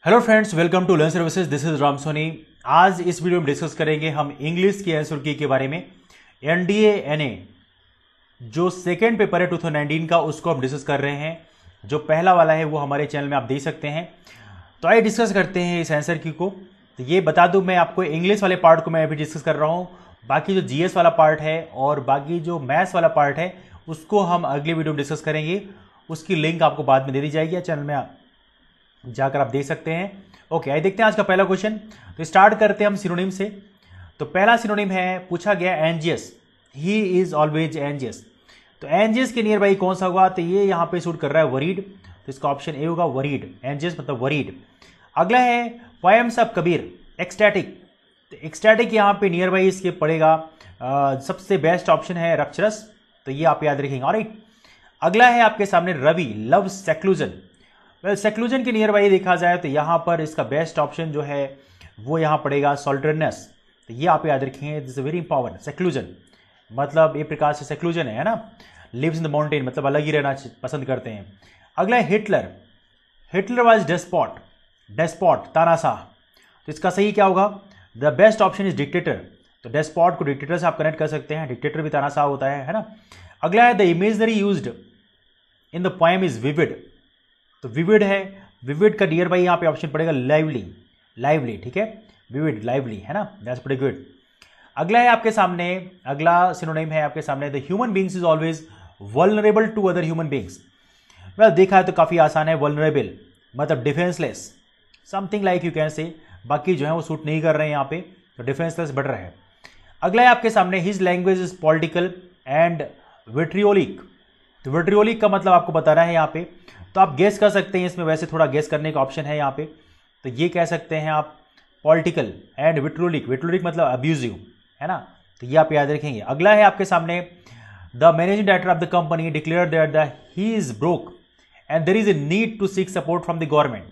Hello friends, welcome to learn services. This is Ram Soni. आज इस video में डिस्कस करेंगे हम इंग्लिश की आंसर की के बारे में। एनडीए एनए जो सेकेंड पेपर है 2019 का, उसको हम डिस्कस कर रहे हैं। जो पहला वाला है वो हमारे चैनल में आप देख सकते हैं। तो आइए डिस्कस करते हैं इस आंसर की को। तो ये बता दूं, मैं आपको इंग्लिश वाले पार्ट को मैं अभी डिस्कस कर रहा हूँ। बाकी जो जीएस वाला पार्ट है और बाकी जो मैथ्स वाला पार्ट है उसको हम अगली वीडियो में डिस्कस करेंगे। उसकी लिंक आपको बाद में दे दी जाएगी, चैनल में जाकर आप देख सकते हैं। ओके, आइए देखते हैं आज का पहला क्वेश्चन। तो स्टार्ट करते हैं हम सिनोनिम से। तो पहला सिनोनिम है, पूछा गया anxious, he is always anxious. तो एंजियस के नियर बाई कौन सा होगा? तो ये यहां पे सूट कर रहा है वरीड, तो इसका ऑप्शन ए होगा वरीड। एंजियस मतलब वरीड। अगला है पोएम्स ऑफ कबीर, एक्सटैटिक। तो एक्सटैटिक यहां पे नियर बाई इसके पड़ेगा सबसे बेस्ट ऑप्शन है रप्चरस, तो ये आप याद रखेंगे। ऑलराइट, अगला है आपके सामने रवि, लव सेक्लूजन। वेल, सेक्लूजन के नियर बाई देखा जाए तो यहां पर इसका बेस्ट ऑप्शन जो है वो यहां पड़ेगा सॉल्टरनेस, तो ये आप याद रखेंगे। This is very important. Seclusion मतलब एक प्रकार से सेक्लूजन है ना, लिव्स इन द माउंटेन मतलब अलग ही रहना पसंद करते हैं। अगला है Hitler. Hitler was despot, despot तानाशाह। तो इसका सही क्या होगा? The best option is dictator. तो डेस्पॉट को डिक्टेटर से आप कनेक्ट कर सकते हैं, डिक्टेटर भी तानाशाह होता है ना। अगला है the imaginary used in the poem is vivid. तो विविड है, विविड का नियर बाई यहां पे ऑप्शन पड़ेगा लाइवली, लाइवली, ठीक है, विविड लाइवली है ना, दैट्स प्रीटी गुड। अगला है आपके सामने, अगला सिनोनिम है आपके सामने, the human beings is always vulnerable to other human beings. Well, देखा है तो काफी आसान है। वल्नरेबल मतलब defenceless, something like you can say. बाकी जो है वो सूट नहीं कर रहे हैं यहाँ पे, तो डिफेंसलेस बेटर है। अगला है आपके सामने, his language is political and vitriolic. तो विट्रियोलिक का मतलब आपको बताना है यहाँ पे, तो आप गेस कर सकते हैं इसमें, वैसे थोड़ा गेस करने का ऑप्शन है यहाँ पे। तो ये कह सकते हैं आप पॉलिटिकल एंड विट्रोलिक। विट्रोलिक मतलब अब्यूजिव है ना, तो ये आप याद रखेंगे। अगला है आपके सामने, the managing director of the company declare that the he is broke and there is a need to seek support from the government.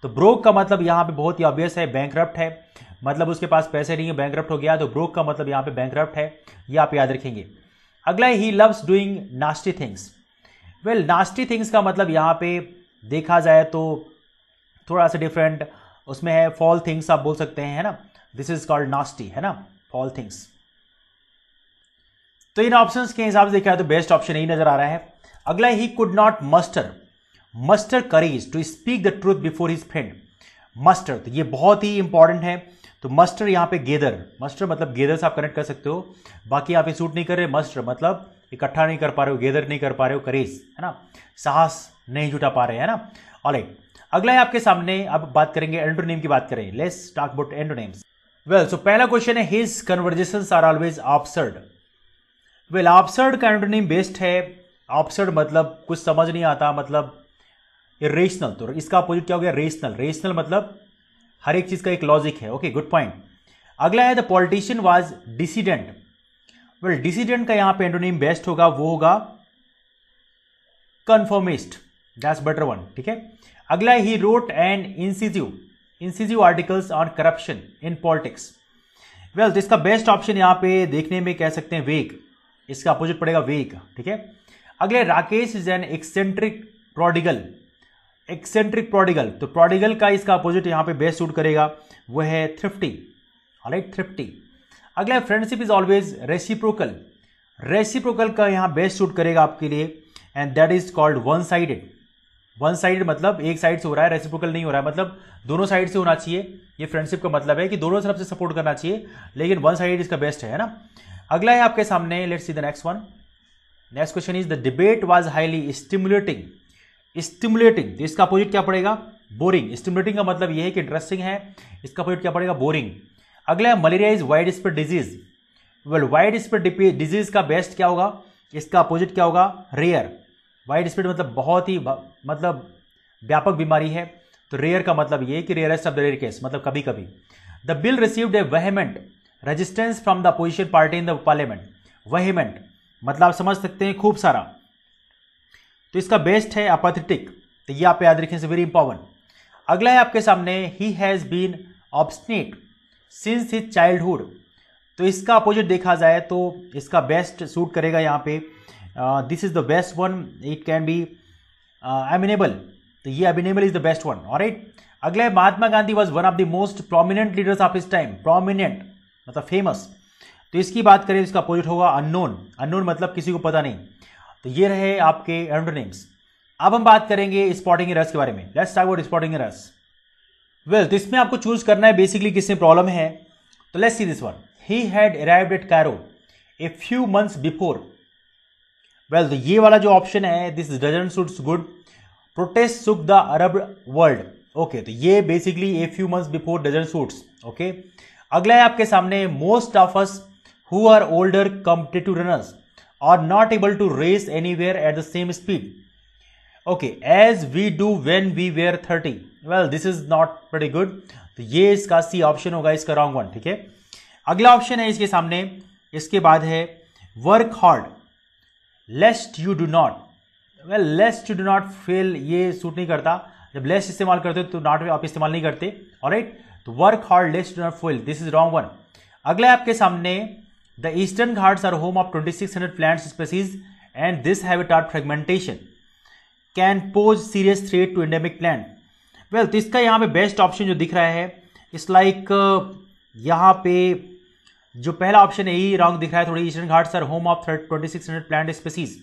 तो ब्रोक का मतलब यहाँ पे बहुत ही ऑब्वियस है, बैंकरप्ट है, मतलब उसके पास पैसे नहीं है, बैंकरप्ट हो गया। तो ब्रोक का मतलब यहाँ पे बैंकरप्ट है, ये आप याद रखेंगे। अगला है he loves doing nasty things. Well, nasty things का मतलब यहां पे देखा जाए तो थोड़ा सा डिफरेंट उसमें है, फॉल थिंग्स आप बोल सकते हैं, है ना। दिस इज कॉल्ड नास्टी, है ना, फॉल थिंग्स। तो इन ऑप्शंस के हिसाब से देखा है तो बेस्ट ऑप्शन यही नजर आ रहा है। अगला, he could not muster courage to speak the truth before his friend. Muster, तो ये बहुत ही इंपॉर्टेंट है। तो मस्टर यहां पे गेदर, मस्टर मतलब गेदर से आप कनेक्ट कर सकते हो। बाकी आप ये सूट नहीं कर रहे, मस्टर मतलब इकट्ठा नहीं कर पा रहे हो, गेदर नहीं कर पा रहे हो, करेज है ना, साहस नहीं जुटा पा रहे हैं ना। ऑलराइट, अगला है आपके सामने, अब बात करेंगे एंटोनिम की बात करें। Let's talk about antonyms. Well, so पहला क्वेश्चन है, his conversations are always absurd. Well, absurd का एंटोनिम बेस्ट है। अब्सर्ड मतलब कुछ समझ नहीं आता, मतलब इरेशनल। तो इसका अपोजिट क्या हो गया? रेशनल। रेशनल मतलब हर एक चीज का एक लॉजिक है। Okay, good point. अगला है द पॉलिटिशियन वाज डिसीडेंट। वेल, डिसीडेंट का यहां पे एंटोनिम बेस्ट होगा, वो होगा कन्फर्मिस्ट, दैट्स बेटर वन, ठीक है। अगला he wrote an incisive articles on corruption in politics. Well, तो इसका बेस्ट ऑप्शन यहां पे देखने में कह सकते हैं वेग, इसका अपोजिट पड़ेगा वेग, ठीक है। अगले, Rakesh is an eccentric prodigal. Eccentric prodigal, तो प्रोडिगल का इसका अपोजिट यहां पे बेस्ट सूट करेगा, वो है थ्रिफ्टी। Alright, thrifty. अगला, friendship is always reciprocal. Reciprocal का यहां बेस्ट सूट करेगा आपके लिए, and that is called one sided. One sided मतलब एक साइड से हो रहा है, रेसिप्रोकल नहीं हो रहा है, मतलब दोनों साइड से होना चाहिए। ये फ्रेंडशिप का मतलब है कि दोनों तरफ से सपोर्ट करना चाहिए, लेकिन वन साइडेड इसका बेस्ट है ना। अगला है आपके सामने, let's see the next one. Next question is, the debate was highly stimulating. Stimulating, तो इसका अपोजिट क्या पड़ेगा? बोरिंग। स्टिमुलेटिंग का मतलब यह है कि इंटरेस्टिंग है, इसका अपोजिट क्या पड़ेगा? बोरिंग। अगला, malaria is wide spread disease. Well, wide spread disease का बेस्ट क्या होगा? इसका अपोजिट क्या होगा? रेयर। वाइड स्प्रेड मतलब बहुत ही मतलब व्यापक बीमारी है, तो रेयर का मतलब ये कि rarest of the rare case, मतलब कभी कभी। The bill received a vehement resistance from the opposition party in the parliament. Vehement मतलब आप समझ सकते हैं खूब सारा, तो इसका बेस्ट है अपाथेटिक, तो ये आप याद रखें, वेरी इंपॉर्टेंट। अगला है आपके सामने, he has been obstinate since his childhood. तो इसका अपोजिट देखा जाए तो इसका बेस्ट सूट करेगा यहाँ पे, this is the best one, it can be amenable. तो ये amenable is the best one. Alright, अगला है Mahatma Gandhi was one of the most prominent leaders of his time. Prominent मतलब फेमस, तो इसकी बात करें इसका अपोजिट होगा अननोन। अननोन मतलब किसी को पता नहीं। तो ये रहे आपके एंटोनिम्स। अब हम बात करेंगे स्पॉटिंग एरर्स के बारे में। Let's talk about spotting errors. Well, तो इसमें आपको चूज करना है बेसिकली किसमें प्रॉब्लम है। तो let's see this one, he had arrived at Cairo a few months before. Well, तो ये वाला जो ऑप्शन है, this doesn't suits good. Protest shook the Arab world. Okay, तो ये basically a few months before doesn't suits. Okay, अगला है आपके सामने, most of us who are older competitive runners are not able to race anywhere at the same speed. Okay, as we do when we were 30। Well, this is not pretty good. तो ये इसका C option होगा, इसका wrong one. ठीक है, अगला option है इसके सामने, इसके बाद है work hard लेस्ट you do not. Well, लेस्ट you do not fail ये सूट नहीं करता। जब लेस्ट इस्तेमाल करते हो तो नॉट आप इस्तेमाल नहीं करते। ऑलराइट, तो work hard lest do not fail, this is wrong one. अगला है आपके सामने, the Eastern Ghats are home of 2600 plant species and this habitat fragmentation can pose serious threat to endemic plant. Well, तो इसका यहाँ पे बेस्ट ऑप्शन जो दिख रहा है, इट्स लाइक यहाँ पे जो पहला ऑप्शन है यही रॉन्ग दिख रहा है थोड़ी। Eastern Ghats are home of 2600 plant species.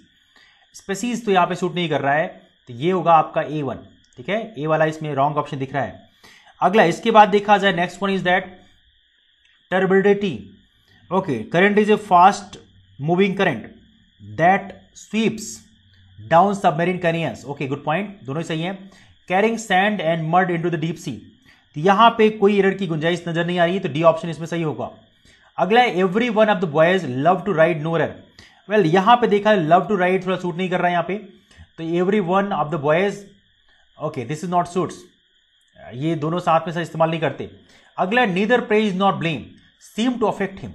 Species तो यहाँ पे सूट नहीं कर रहा है, तो ये होगा आपका A1। ठीक है, ए वाला इसमें रॉन्ग ऑप्शन दिख रहा है। अगला, इसके बाद देखा जाए, next one is that turbidity. Okay, current is a fast moving current that sweeps down submarine canyons. Okay, good point, दोनों सही हैं। Carrying sand and mud into the deep sea, तो यहां पे कोई एरर की गुंजाइश नजर नहीं आ रही है, तो डी ऑप्शन इसमें सही होगा। अगला है every one of the boys love to ride no error. Well, यहां पे देखा है लव टू राइड थोड़ा सूट नहीं कर रहा है यहाँ पे, तो every one of the boys, okay this is not suits, ये दोनों साथ में से इस्तेमाल नहीं करते। अगला है neither praise not blame seem to affect him.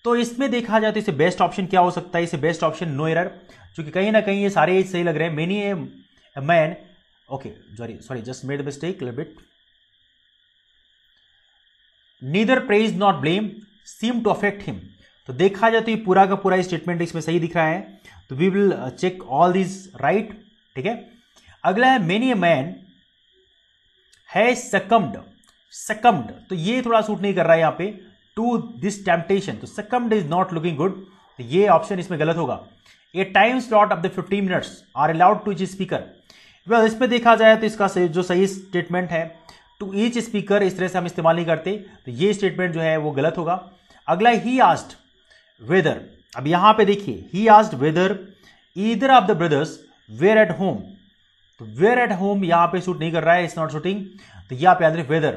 तो इसमें देखा जाए तो इसे बेस्ट ऑप्शन क्या हो सकता है, इसे बेस्ट ऑप्शन नो एरर, क्योंकि कहीं ना कहीं ये सारे सही लग रहे हैं। Many a man, okay sorry just made mistake little bit, neither praise not blame seem to affect him. तो देखा जाए तो ये पूरा का पूरा स्टेटमेंट इसमें सही दिख रहा है, तो we will check all this right. ठीक है, अगला है मेनी ए मैन है सकम्ड, तो ये थोड़ा सूट नहीं कर रहा है यहाँ पे टू दिस टेम्पटेशन, तो succumbed is not looking good, तो ये ऑप्शन इसमें गलत होगा। A time slot of the 15 minutes are allowed to each speaker. Well, इसमें देखा जाए तो इसका जो सही स्टेटमेंट है टू ईच स्पीकर, इस तरह से हम इस्तेमाल नहीं करते, तो ये स्टेटमेंट जो है वो गलत होगा। अगला ही आस्क्ड वेदर, अब यहां पे देखिए ही asked whether either of the brothers were at home, तो वेयर एट होम यहां पे शूट नहीं कर रहा है, इट्स नॉट शूटिंग, तो यहां पे याद रखिए वेदर,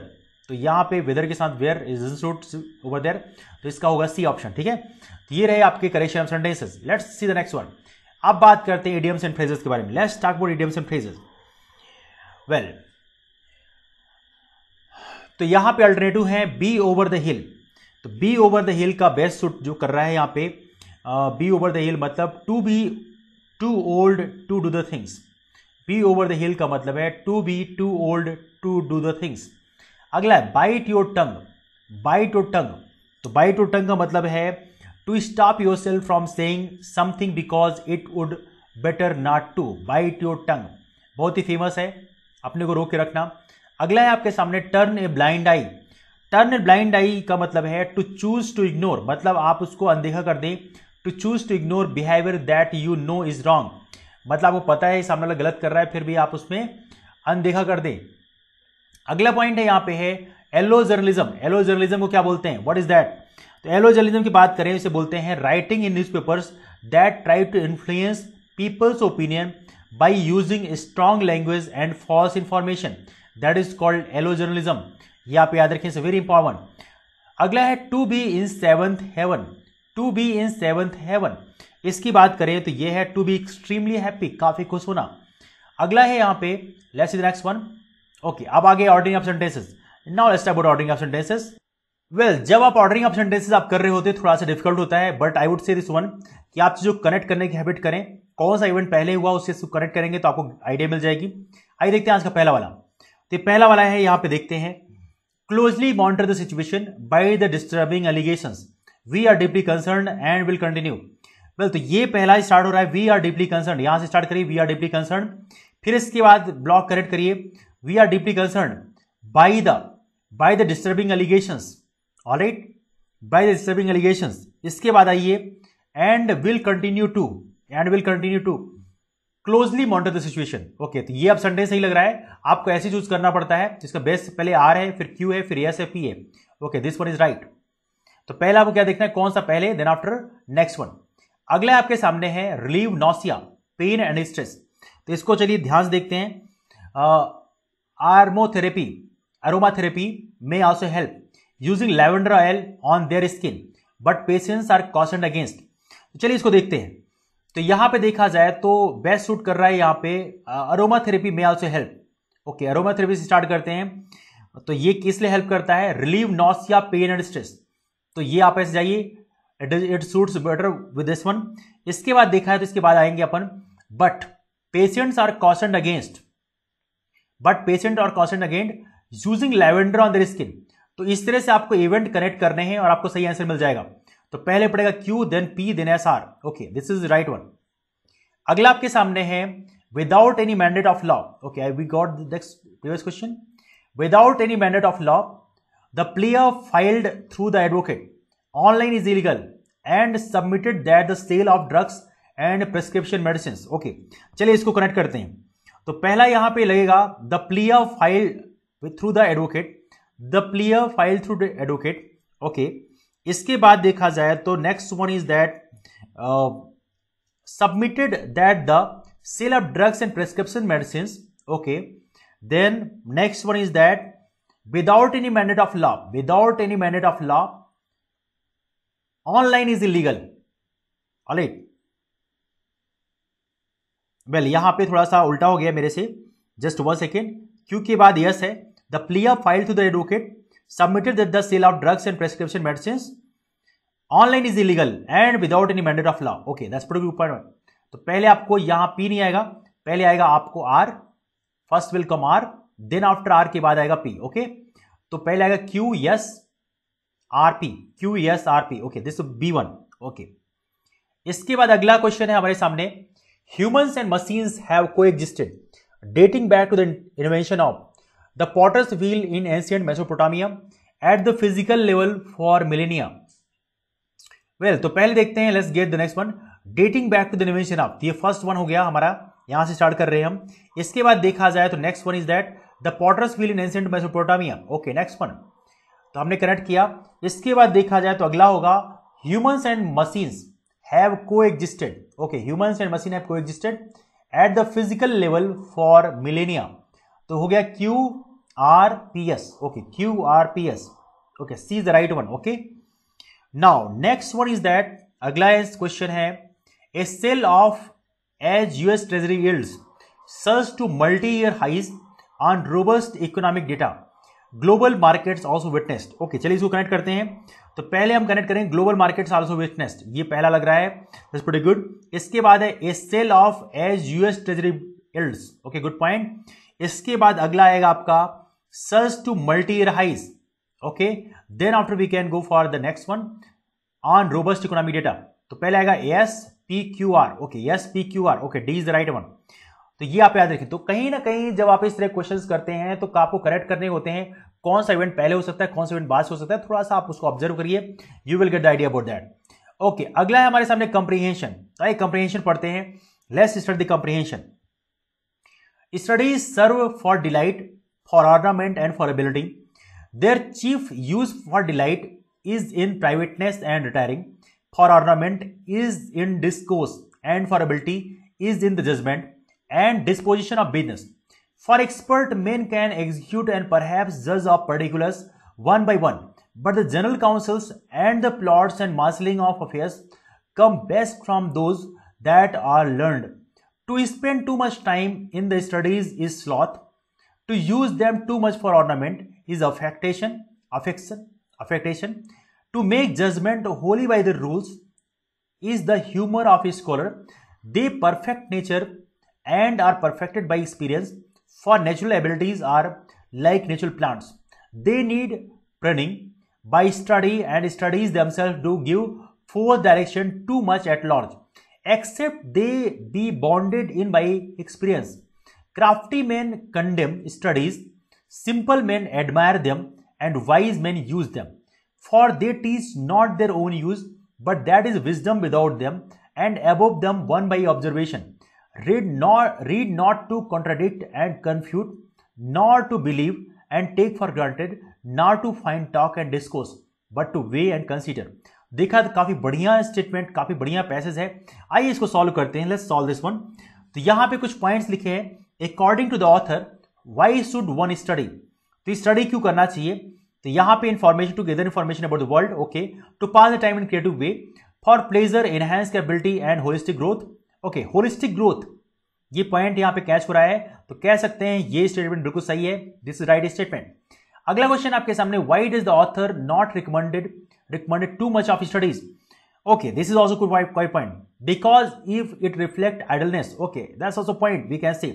तो यहां पे वेदर के साथ were is suit over there, तो इसका होगा सी ऑप्शन। ठीक है, तो ये रहे आपके correction of sentences. Let's see the next one. अब बात करते हैं इडियम्स एंड फ्रेजेस के बारे में। Let's talk about idioms and phrases. Well, तो यहां पे अल्टरनेटिव है बी ओवर द हिल, तो बी ओवर द हिल का बेस्ट सूट जो कर रहा है यहां पे, बी ओवर द हिल मतलब to be too old to do the things. Be over the hill का मतलब है to be too old to do the things. अगला है bite your tongue, bite your tongue, तो बाइट योर टंग का मतलब है to stop yourself from saying something because it would better not to. Bite your tongue बहुत ही famous है, अपने को रोक के रखना। अगला है आपके सामने turn a blind eye, turn a blind eye का मतलब है टू चूज टू इग्नोर, मतलब आप उसको अनदेखा कर दें। To choose to ignore behaviour that you know is wrong, मतलब आपको पता है सामने वाला गलत कर रहा है फिर भी आप उसमें अनदेखा कर दें। अगला पॉइंट है यहां पे है एलो जर्नलिज्म। एलो जर्नलिज्म को क्या बोलते हैं, व्हाट इज दैट? तो एलो जर्नलिज्म की बात करें इसे बोलते हैं writing in newspapers that try to influence people's opinion by using strong language and false information, that is called yellow journalism. ये आप याद रखें, वेरी इंपॉर्टेंट। अगला है to be in seventh heaven, to be in seventh heaven, इसकी बात करें तो ये है टू बी एक्सट्रीमली हैप्पी, काफी खुश होना। अगला है यहां पे let's see the next one. Okay, अब आगे ordering of sentences. Now let's talk about ordering of sentences. Well, जब आप ऑर्डरिंग ऑफ सेंटेंसेस आप कर रहे होते हैं थोड़ा सा डिफिकल्ट होता है, but I would say this one कि आप जो कनेक्ट करने की हैबिट करें, कौन सा इवेंट पहले हुआ उससे कनेक्ट करेंगे तो आपको आइडिया मिल जाएगी। आइए देखते हैं आज का पहला वाला। तो पहला वाला है यहां पे देखते हैं, closely monitor the situation by the disturbing allegations, we are deeply concerned and will continue. Well, तो ये पहला स्टार्ट हो रहा है वी आर डीपली कंसर्न्ड, यहां से स्टार्ट करिए वी आर डीपली कंसर्न्ड। फिर इसके बाद ब्लॉक करेक्ट करिए, we are deeply concern by the disturbing allegations, alright, by the disturbing allegations. इसके बाद आइए and will continue to closely monitor the situation. Okay, तो ये अब सेंटेंस सही लग रहा है, आपको ऐसे चूज करना पड़ता है जिसका बेस पहले आर है, फिर क्यू है, फिर एस है, पी है। Okay, this one is right. तो पहला आपको क्या देखना है, कौन सा पहले, देन आफ्टर नेक्स्ट वन। अगला आपके सामने है relieve nausea, pain and stress. तो इसको चलिए ध्यान से देखते हैं। aromatherapy may also help using lavender oil on their skin, but patients are cautioned against। तो चलिए इसको देखते हैं। तो यहां पे देखा जाए तो बेस्ट सूट कर रहा है यहां पे अरोमाथेरेपी में आल्सो हेल्प। ओके, अरोमाथेरेपी से स्टार्ट करते हैं। तो ये किस लिए हेल्प करता है, relieve nausea, pain and stress. तो ये आप ऐसे जाइए, it suits better with this one. इसके बाद देखा है तो इसके बाद आएंगे अपन but patients are cautioned against using lavender on their skin. तो इस तरह से आपको इवेंट कनेक्ट करने हैं और आपको सही आंसर मिल जाएगा। तो पहले पड़ेगा Q, then P, then S R. Okay, this is right one. अगला आपके सामने है without any mandate of law. Okay, we got the next previous question. Without any mandate of law the player filed through the advocate online is illegal and submitted that the sale of drugs and prescription medicine. Okay, चलिए इसको connect करते हैं। तो पहला यहां पे लगेगा the player filed through the advocate, the player file through the advocate. Okay, इसके बाद देखा जाए तो next one is that submitted that the sale of drugs and prescription medicine. Okay, then next one is that without any mandate of law online is illegal. Alright, well यहां पे थोड़ा सा उल्टा हो गया मेरे से, जस्ट 1 सेकेंड। क्यू के बाद यस है, the player file to the advocate submitted that the sale of drugs and prescription medicine online is illegal and without any mandate of law. Okay, that's pretty good point. तो पहले आपको यहां P नहीं आएगा, पहले आएगा आपको R, first will come R, then after R के बाद आएगा पी। ओके, तो पहले आएगा Q S R P, Q S R P. Okay, this B1। Okay, इसके बाद अगला क्वेश्चन है हमारे सामने, humans and machines have coexisted dating back to the invention of the potter's wheel in ancient Mesopotamia at the physical level for millennia। well, तो पहले देखते हैं, let's get the next one, dating back to the invention of। ये first one हो गया हमारा, यहां से स्टार्ट कर रहे हैं हम। इसके बाद देखा जाए तो next one is that the potter's wheel in ancient Mesopotamia। Okay, next one तो हमने कनेक्ट किया। इसके बाद देखा जाए तो अगला होगा humans and machines have coexisted. Okay, humans and machine have coexisted at the physical level for millennia. तो हो गया Q R P S. Okay, Q R P S. Okay, C is the right one. Okay, now next one is that, अगला question है, a sell off as US treasury yields surge to multi year highs on robust economic data, global markets also witnessed. Okay, चलिए इसको connect करते हैं। तो पहले हम connect करेंगे ग्लोबल मार्केट्स आल्सो विटनेस्ड, ये पहला लग रहा है, दैट्स प्रीटी गुड। इसके बाद है a sell off as US treasury yields. Okay, good point. इसके बाद अगला आएगा आपका surge to multi year highs. Okay, then after we can go for the next one on robust economic data. तो पहले आएगा S P Q R. Okay, S P Q R. Okay, D is the right one. तो ये आप याद रखें। तो कहीं ना कहीं जब आप इस तरह क्वेश्चंस करते हैं तो आपको करेक्ट करने होते हैं, कौन सा इवेंट पहले हो सकता है, कौन सा इवेंट बाद से हो सकता है, थोड़ा सा आप उसको ऑब्जर्व करिए, you will get the idea about that. Okay, अगला है हमारे सामने कंप्रीहेंशन। आइए कंप्रीहेंशन पढ़ते हैं, let's study the comprehension. Studies serve for delight, for ornament and for ability. Their chief use for delight is in privateness and retiring, for ornament is in discourse and for ability is in the judgement and disposition of business. For expert, men can execute and perhaps judge of particulars one by one, but the general counsels and the plots and marshalling of affairs come best from those that are learned. To spend too much time in the studies is sloth. To use them too much for ornament is affectation. To make judgment wholly by the rules is the humor of a scholar. They perfect nature and are perfected by experience, for natural abilities are like natural plants. They need pruning by study, and studies themselves do give forth direction too much at large, except they be bounded in by experience. Crafty men condemn studies, simple men admire them, and wise men use them. For they teach not their own use, but that is wisdom without them, and above them one by observation. Read not to contradict and confute, nor to believe and take for granted, nor to find talk and discourse, but to weigh and consider. देखा तो काफी बढ़िया statement, काफी बढ़िया passage है. आइए इसको solve करते हैं. Let's solve this one. तो यहां पे कुछ पॉइंट्स लिखे हैं. According to the author, why should one study? तो स्टडी क्यों करना चाहिए? तो यहां पे information to gather information about the world, okay, to pass the time in creative way, for pleasure, enhance capability and holistic growth. Okay, holistic growth, ये point यहां पे कैच हो रहा है, तो कह सकते हैं ये स्टेटमेंट बिल्कुल सही है. This is right statement. अगला क्वेश्चन आपके सामने, why does the author not recommended too much of studies? Okay, this is also quite point. Because if it reflect idleness, okay, that's also point we can see.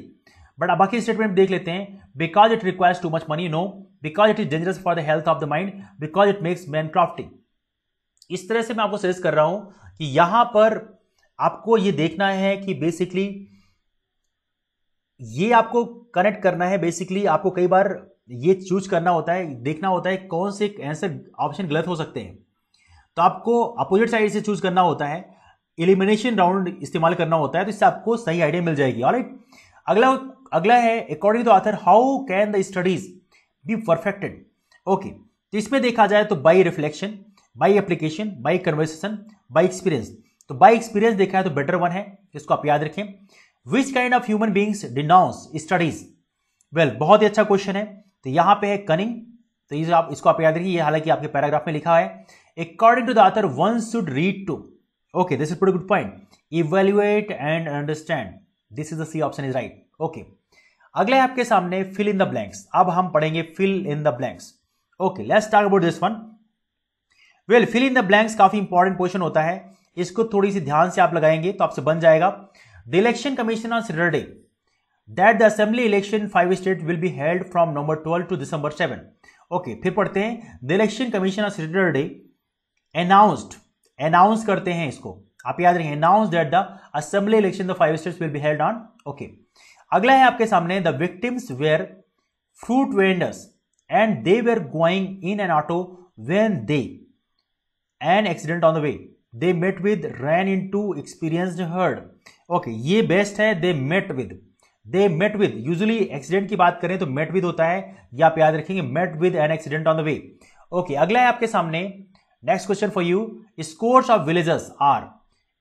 But अब बाकी statement देख लेते हैं. Because it requires too much money, no. Because it is dangerous for the health of the mind. Because it makes man crafty. इस तरह से मैं आपको सजेस्ट कर रहा हूं कि यहां पर आपको ये देखना है कि बेसिकली ये आपको कनेक्ट करना है. बेसिकली आपको कई बार ये चूज करना होता है, देखना होता है कौन से आंसर ऑप्शन गलत हो सकते हैं. तो आपको अपोजिट साइड से चूज करना होता है, एलिमिनेशन राउंड इस्तेमाल करना होता है, तो इससे आपको सही आइडिया मिल जाएगी. ऑलराइट, अगला है according to author, how can the studies be perfected? Okay, तो इसमें देखा जाए तो by reflection, by application, by conversation, by experience. तो बाय एक्सपीरियंस देखा है तो बेटर वन है, इसको आप याद रखें. Which kind of human beings denounce studies? Well, बहुत ही अच्छा क्वेश्चन है. तो यहां पे है कनिंग, तो इसको आप याद रखिए, हालांकि आपके पैराग्राफ में लिखा है. According to the author, one should read to. Okay, this is pretty good point. Evaluate and understand. This is the C option is right. Okay. अगला है आपके सामने fill in the blanks. अब हम पढ़ेंगे fill in the blanks. Okay, let's talk about this one. Well, fill in the blanks काफी important question होता है. इसको थोड़ी सी ध्यान से आप लगाएंगे तो आपसे बन जाएगा. The election commission on Saturday that the assembly election 5 states will be held from November 12 to December 7. Okay, फिर पढ़ते हैं. The election commission on Saturday announce करते हैं, इसको आप याद रखेंगे. Announce that the assembly election the 5 states will be held on. Okay, अगला है आपके सामने, the victims were fruit vendors and they were going in an auto when they an accident on the way, they met with, ran into, experienced, heard. Okay, ये best है. They met with. Usually accident की बात करें तो met with होता है, ये आप याद रखेंगे, met with an accident on the way. Okay, अगला है आपके सामने, next question for you, scores of villagers are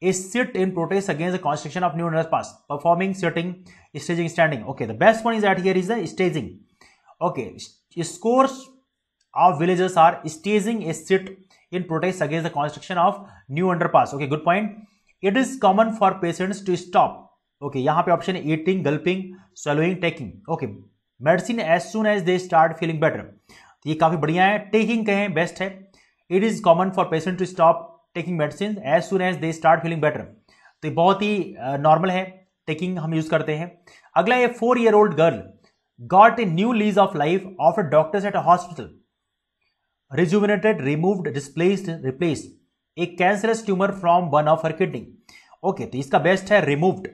a sit in protest against the construction of new underpass, performing, sitting, staging, standing. Okay, the best one is that here is the staging. Okay, scores of villagers are staging a sit in protest against the construction of new underpass. Okay, good point. It is common for patients to stop. Okay, यहाँ पे option है eating, gulping, swallowing, taking. Okay, medicine as soon as they start feeling better. तो ये काफी बढ़िया है. taking कहें best है. It is common for patient to stop taking medicines as soon as they start feeling better. तो ये बहुत ही नॉर्मल है, टेकिंग हम यूज करते हैं. अगला ये 4-year-old girl got a new lease of life after doctors at a hospital rejuvenated, removed, displaced, replaced a cancerous tumor from one of her kidney. Okay, तो इसका बेस्ट है रिमूव्ड.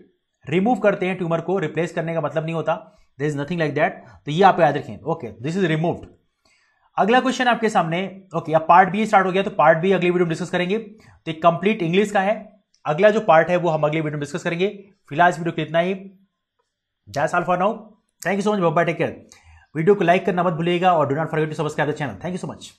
रिमूव करते हैं ट्यूमर को, रिप्लेस करने का मतलब नहीं होता. There is nothing like that. तो ये आप याद रखें. ओके, दिस इज रिमूव्ड. अगला क्वेश्चन आपके सामने. ओके, अब पार्ट बी स्टार्ट हो गया, तो पार्ट बी अगली वीडियो में डिस्कस करेंगे. तो एक कंप्लीट इंग्लिश का है. अगला जो पार्ट है वो हम अगली वीडियो में डिस्कस करेंगे. फिलहाल इस वीडियो को इतना ही. That's all for now. Thank you so much. Bye bye, take care. Video को लाइक करना मत भूलिएगा और do not forget to subscribe the channel. Thank you so much.